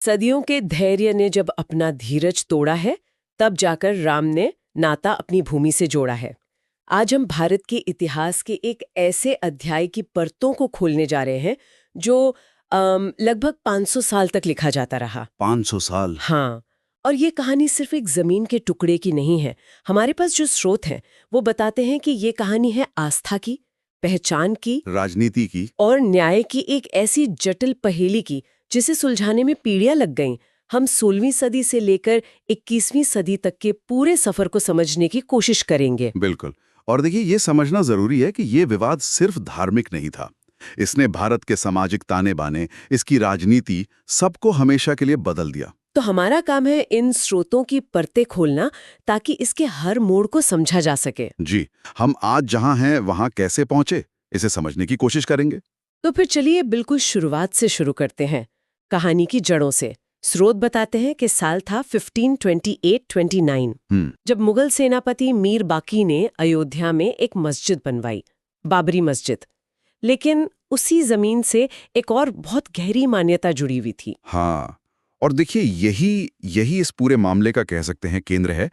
सदियों के धैर्य ने जब अपना धीरज तोड़ा है, तब जाकर राम ने नाता अपनी भूमि से जोड़ा है। आज हम भारत के इतिहास के एक ऐसे अध्याय की परतों को खोलने जा रहे हैं जो लगभग 500 साल तक लिखा जाता रहा। 500 साल। हाँ, और ये कहानी सिर्फ एक जमीन के टुकड़े की नहीं है। हमारे पास जो स्रोत हैं वो बताते हैं कि ये कहानी है आस्था की, पहचान की, राजनीति की। और न्याय की एक ऐसी जटिल पहेली की जिसे सुलझाने में पीढ़ियां लग गईं। हम 16वीं सदी से लेकर 21वीं सदी तक के पूरे सफर को समझने की कोशिश करेंगे। बिल्कुल। और देखिए, ये समझना जरूरी है कि ये विवाद सिर्फ धार्मिक नहीं था। इसने भारत के सामाजिक ताने बाने, इसकी राजनीति, सबको हमेशा के लिए बदल दिया। तो हमारा काम है इन स्रोतों की परतें खोलना ताकि इसके हर मोड़ को समझा जा सके। जी, हम आज जहां हैं वहां कैसे पहुंचे, इसे समझने की कोशिश करेंगे। तो फिर चलिए बिल्कुल शुरुआत से शुरू करते हैं, कहानी की जड़ों से। स्रोत बताते हैं कि साल था 1528-29, जब मुगल सेनापति मीर बाकी ने अयोध्या में एक मस्जिद बनवाई, बाबरी मस्जिद। लेकिन उसी जमीन से एक और बहुत गहरी मान्यता जुड़ी हुई थी। हाँ, और देखिए, यही इस पूरे मामले का कह सकते हैं केंद्र है।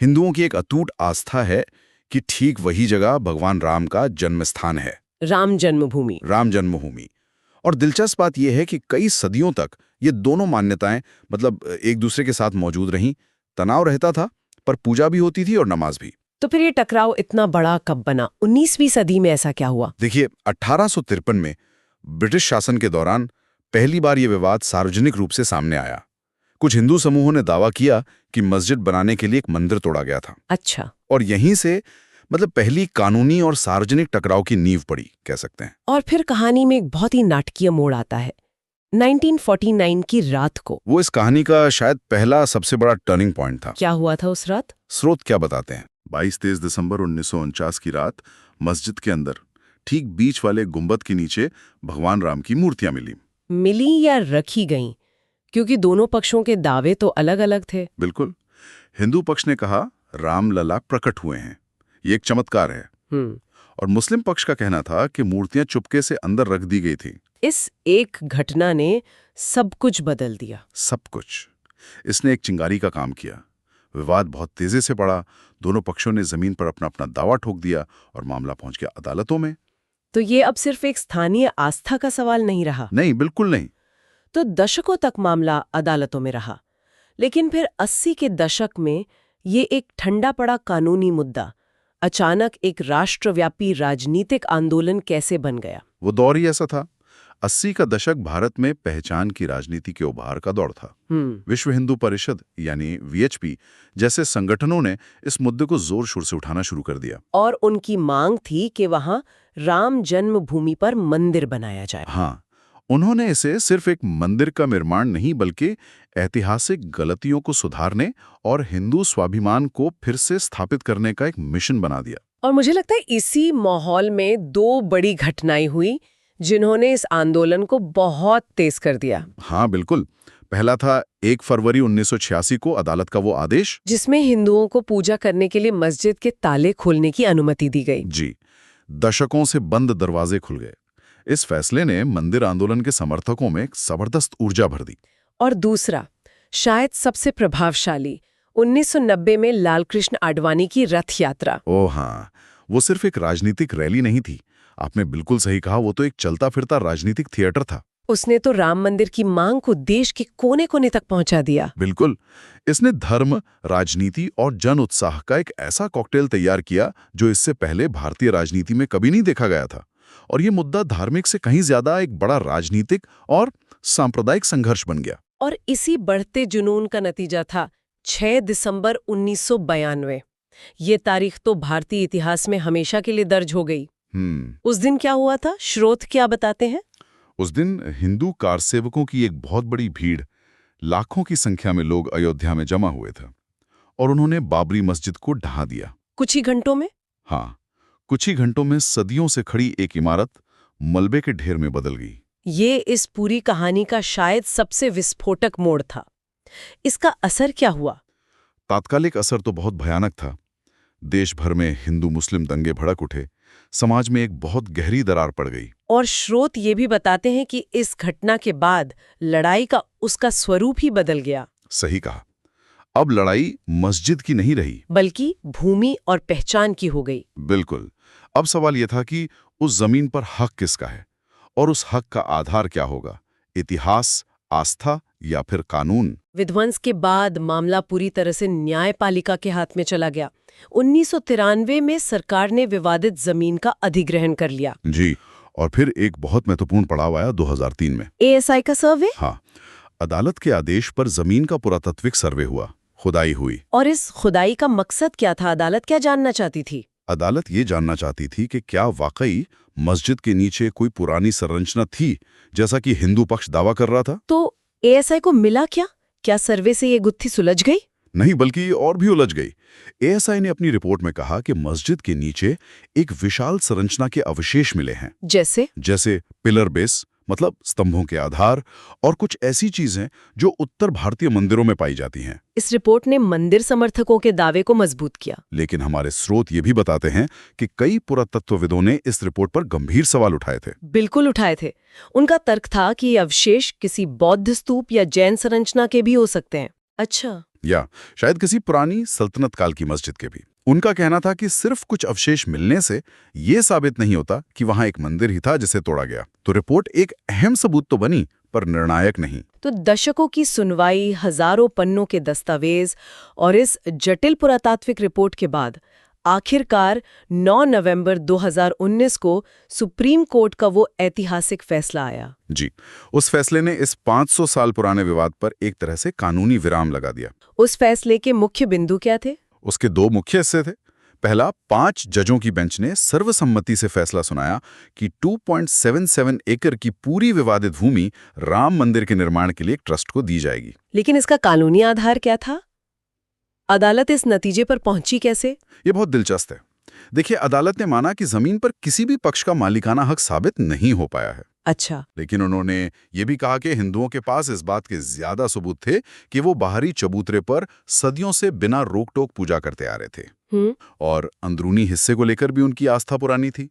हिंदुओं की एक अटूट आस्था है कि ठीक वही जगह भगवान राम का जन्म स्थान है। राम जन्मभूमि। राम जन्मभूमि। और दिलचस्प बात यह है कि कई सदियों तक ये दोनों मान्यताएं एक दूसरे के साथ मौजूद रहीं। तनाव रहता था, पर पूजा भी होती थी और नमाज भी। तो फिर ये टकराव इतना बड़ा कब बना? 19वीं सदी में ऐसा क्या हुआ? देखिए, 1853 में ब्रिटिश शासन के दौरान पहली बार ये विवाद सार्वजनिक रूप से सामने आया। कुछ हिंदू समूहों ने दावा किया कि मस्जिद बनाने के लिए एक मंदिर तोड़ा गया था। अच्छा। और यहीं से पहली कानूनी और सार्वजनिक टकराव की नींव पड़ी, कह सकते हैं। और फिर कहानी में एक बहुत ही नाटकीय मोड़ आता है 1949 की रात को। वो इस कहानी का शायद पहला सबसे बड़ा टर्निंग पॉइंट था। क्या हुआ था उस रात? स्रोत क्या बताते हैं? 22-23 दिसंबर 1949 की रात मस्जिद के अंदर ठीक बीच वाले गुंबद के नीचे भगवान राम की मूर्तियां मिली या रखी गईं? क्योंकि दोनों पक्षों के दावे तो अलग अलग थे। बिल्कुल। हिंदू पक्ष ने कहा राम लला प्रकट हुए हैं, ये एक चमत्कार है। और मुस्लिम पक्ष का कहना था कि मूर्तियां चुपके से अंदर रख दी गई थी। इस एक घटना ने सब कुछ बदल दिया। सब कुछ। इसने एक चिंगारी का काम किया। विवाद बहुत तेजी से बढ़ा। दोनों पक्षों ने जमीन पर अपना अपना दावा ठोक दिया और मामला पहुंच गया अदालतों में। तो ये अब सिर्फ एक स्थानीय आस्था का सवाल नहीं रहा। नहीं, बिल्कुल नहीं। तो दशकों तक मामला अदालतों में रहा। लेकिन फिर 80 के दशक में ये एक ठंडा पड़ा कानूनी मुद्दा अचानक एक राष्ट्रव्यापी राजनीतिक आंदोलन कैसे बन गया? वो दौर ही ऐसा था। 80 का दशक भारत में पहचान की राजनीति के उभार का दौर था। विश्व हिंदू परिषद यानी वीएचपी जैसे संगठनों ने इस मुद्दे को जोर शोर से उठाना शुरू कर दिया। और उनकी मांग थी कि वहां राम जन्मभूमि पर मंदिर बनाया जाए। हाँ, उन्होंने इसे सिर्फ एक मंदिर का निर्माण नहीं बल्कि ऐतिहासिक गलतियों को सुधारने और हिंदू स्वाभिमान को फिर से स्थापित करने का एक मिशन बना दिया। और मुझे लगता है इसी माहौल में दो बड़ी घटनाएं हुई जिन्होंने इस आंदोलन को बहुत तेज कर दिया। हाँ, बिल्कुल। पहला था 1 फरवरी 1986 को अदालत का वो आदेश जिसमें हिंदुओं को पूजा करने के लिए मस्जिद के ताले खोलने की अनुमति दी गई। जी, दशकों से बंद दरवाजे खुल गए। इस फैसले ने मंदिर आंदोलन के समर्थकों में एक जबरदस्त ऊर्जा भर दी। और दूसरा, शायद सबसे प्रभावशाली, 1990 में लालकृष्ण आडवाणी की रथ यात्रा। ओह हाँ, वो सिर्फ एक राजनीतिक रैली नहीं थी। आपने बिल्कुल सही कहा, वो तो एक चलता फिरता राजनीतिक थिएटर था। उसने तो राम मंदिर की मांग को देश के कोने कोने तक पहुंचा दिया। बिल्कुल। इसने धर्म, राजनीति और जन उत्साह का एक ऐसा कॉकटेल तैयार किया जो इससे पहले भारतीय राजनीति में कभी नहीं देखा गया था। और ये मुद्दा धार्मिक से कहीं ज्यादा एक बड़ा राजनीतिक और सांप्रदायिक संघर्ष बन गया। और इसी बढ़ते जुनून का नतीजा था 6 दिसंबर 1992। ये तारीख तो भारतीय इतिहास में हमेशा के लिए दर्ज हो गई। उस दिन क्या हुआ था? स्रोत क्या बताते हैं? उस दिन हिंदू कारसेवकों की एक बहुत बड़ी भीड़, लाखों की संख्या में लोग अयोध्या में जमा हुए थे और उन्होंने बाबरी मस्जिद को ढहा दिया। कुछ ही घंटों में? हाँ, कुछ ही घंटों में सदियों से खड़ी एक इमारत मलबे के ढेर में बदल गई। ये इस पूरी कहानी का शायद सबसे विस्फोटक मोड़ था। इसका असर क्या हुआ? तात्कालिक असर तो बहुत भयानक था। देश भर में हिंदू मुस्लिम दंगे भड़क उठे। समाज में एक बहुत गहरी दरार पड़ गई। और स्रोत ये भी बताते हैं कि इस घटना के बाद लड़ाई का उसका स्वरूप ही बदल गया। सही कहा। अब लड़ाई मस्जिद की नहीं रही, बल्कि भूमि और पहचान की हो गई। बिल्कुल। अब सवाल यह था कि उस जमीन पर हक किसका है और उस हक का आधार क्या होगा, इतिहास, आस्था या फिर कानून। विध्वंस के बाद मामला पूरी तरह से न्यायपालिका के हाथ में चला गया। 1993 में सरकार ने विवादित जमीन का अधिग्रहण कर लिया। जी, और फिर एक बहुत महत्वपूर्ण पड़ाव आया 2003 में। एएसआई का सर्वे। हाँ, अदालत के आदेश पर जमीन का पुरातात्विक सर्वे हुआ, खुदाई हुई। और इस खुदाई का मकसद क्या था? अदालत क्या जानना चाहती थी? अदालत ये जानना चाहती थी कि क्या वाकई मस्जिद के नीचे कोई पुरानी संरचना थी, जैसा कि हिंदू पक्ष दावा कर रहा था। तो एएसआई को मिला क्या? क्या सर्वे से ये गुत्थी सुलझ गई? नहीं, बल्कि और भी उलझ गई। एएसआई ने अपनी रिपोर्ट में कहा कि मस्जिद के नीचे एक विशाल संरचना के अवशेष मिले हैं। जैसे पिलर बेस, मतलब स्तंभों के आधार, और कुछ ऐसी चीजें जो उत्तर भारतीय मंदिरों में पाई जाती हैं। इस रिपोर्ट ने मंदिर समर्थकों के दावे को मजबूत किया। लेकिन हमारे स्रोत ये भी बताते हैं कि कई पुरातत्वविदों ने इस रिपोर्ट पर गंभीर सवाल उठाए थे। बिल्कुल उठाए थे। उनका तर्क था कि ये अवशेष किसी बौद्ध स्तूप या जैन संरचना के भी हो सकते हैं। अच्छा। या शायद किसी पुरानी सल्तनत काल की मस्जिद के भी। उनका कहना था कि सिर्फ कुछ अवशेष मिलने से ये साबित नहीं होता कि वहां एक मंदिर ही था जिसे तोड़ा गया। तो रिपोर्ट एक अहम सबूत तो बनी, पर निर्णायक नहीं। तो दशकों की सुनवाई, हजारों पन्नों के दस्तावेज और इस जटिल पुरातात्विक रिपोर्ट के बाद आखिरकार 9 नवंबर 2019 को सुप्रीम कोर्ट का वो ऐतिहासिक फैसला आया। जी, उस फैसले ने इस 500 साल पुराने विवाद पर एक तरह से कानूनी विराम लगा दिया। उस फैसले के मुख्य बिंदु क्या थे? उसके दो मुख्य हिस्से थे। पहला, 5 जजों की बेंच ने सर्वसम्मति से फैसला सुनाया कि 2.77 एकड़ की पूरी विवादित भूमि राम मंदिर के निर्माण के लिए एक ट्रस्ट को दी जाएगी। लेकिन इसका कानूनी आधार क्या था? अदालत इस नतीजे पर पहुंची कैसे? ये बहुत दिलचस्प है। देखिए, अदालत ने माना कि जमीन पर किसी भी पक्ष का मालिकाना हक साबित नहीं हो पाया है। अच्छा। लेकिन उन्होंने ये भी कहा कि हिंदुओं के पास इस बात के ज्यादा सबूत थे कि वो बाहरी चबूतरे पर सदियों से बिना रोक टोक पूजा करते आ रहे थे। और अंदरूनी हिस्से को लेकर भी उनकी आस्था पुरानी थी।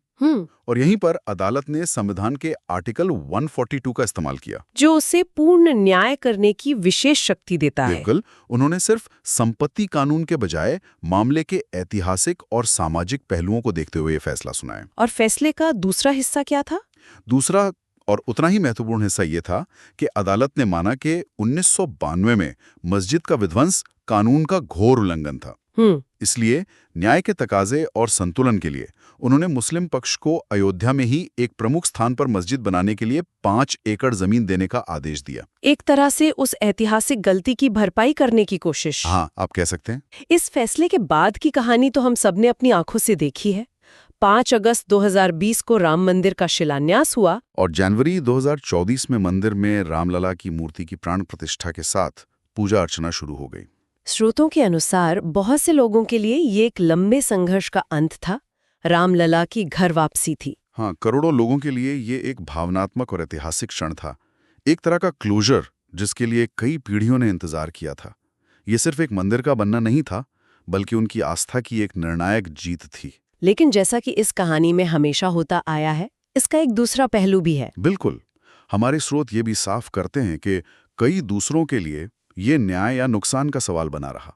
और यहीं पर अदालत ने संविधान के आर्टिकल 142 का इस्तेमाल किया, जो उसे पूर्ण न्याय करने की विशेष शक्ति देता है। बिल्कुल। उन्होंने सिर्फ संपत्ति कानून के बजाय मामले के ऐतिहासिक और सामाजिक पहलुओं को देखते हुए फैसला सुनाया। और फैसले का दूसरा हिस्सा क्या था? दूसरा और उतना ही महत्वपूर्ण हिस्सा ये था कि अदालत ने माना कि 1992 में मस्जिद का विध्वंस कानून का घोर उल्लंघन था। इसलिए न्याय के तकाजे और संतुलन के लिए उन्होंने मुस्लिम पक्ष को अयोध्या में ही एक प्रमुख स्थान पर मस्जिद बनाने के लिए 5 एकड़ जमीन देने का आदेश दिया। एक तरह से उस ऐतिहासिक गलती की भरपाई करने की कोशिश। हाँ, आप कह सकते हैं। इस फैसले के बाद की कहानी तो हम सबने अपनी आंखों से देखी है। 5 अगस्त 2020 को राम मंदिर का शिलान्यास हुआ और जनवरी 2024 में मंदिर में रामलला की मूर्ति की प्राण प्रतिष्ठा के साथ पूजा अर्चना शुरू हो गई। स्रोतों के अनुसार बहुत से लोगों के लिए ये एक लंबे संघर्ष का अंत था। रामलला की घर वापसी थी। हाँ, करोड़ों लोगों के लिए ये एक भावनात्मक और ऐतिहासिक क्षण था, एक तरह का क्लोजर जिसके लिए कई पीढ़ियों ने इंतजार किया था। ये सिर्फ एक मंदिर का बनना नहीं था, बल्कि उनकी आस्था की एक निर्णायक जीत थी। लेकिन जैसा कि इस कहानी में हमेशा होता आया है, इसका एक दूसरा पहलू भी है। बिल्कुल। हमारे स्रोत ये भी साफ करते हैं कि कई दूसरों के लिए ये न्याय या नुकसान का सवाल बना रहा।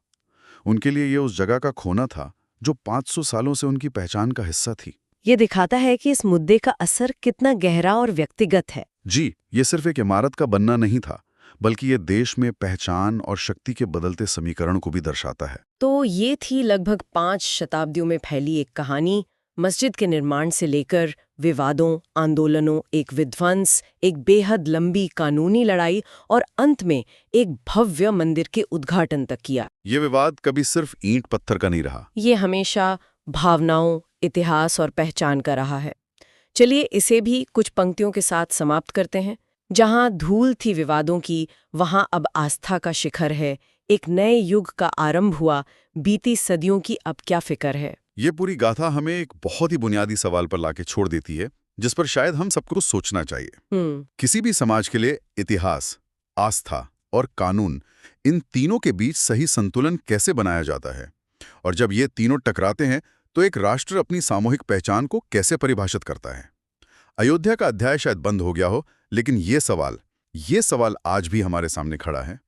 उनके लिए ये उस जगह का खोना था जो 500 सालों से उनकी पहचान का हिस्सा थी। ये दिखाता है कि इस मुद्दे का असर कितना गहरा और व्यक्तिगत है। जी, ये सिर्फ एक इमारत का बनना नहीं था, बल्कि ये देश में पहचान और शक्ति के बदलते समीकरण को भी दर्शाता है। तो ये थी लगभग 5 शताब्दियों में फैली एक कहानी, मस्जिद के निर्माण से लेकर विवादों, आंदोलनों, एक विध्वंस, एक बेहद लंबी कानूनी लड़ाई और अंत में एक भव्य मंदिर के उद्घाटन तक किया। ये विवाद कभी सिर्फ ईंट पत्थर का नहीं रहा। ये हमेशा भावनाओं, इतिहास और पहचान का रहा है। चलिए इसे भी कुछ पंक्तियों के साथ समाप्त करते हैं। जहां धूल थी विवादों की, वहां अब आस्था का शिखर है। एक नए युग का आरंभ हुआ, बीती सदियों की अब क्या फिक्र है। ये पूरी गाथा हमें एक बहुत ही बुनियादी सवाल पर लाके छोड़ देती है, जिस पर शायद हम सबको सोचना चाहिए। किसी भी समाज के लिए इतिहास, आस्था और कानून, इन तीनों के बीच सही संतुलन कैसे बनाया जाता है? और जब ये तीनों टकराते हैं तो एक राष्ट्र अपनी सामूहिक पहचान को कैसे परिभाषित करता है? अयोध्या का अध्याय शायद बंद हो गया हो, लेकिन ये सवाल आज भी हमारे सामने खड़ा है।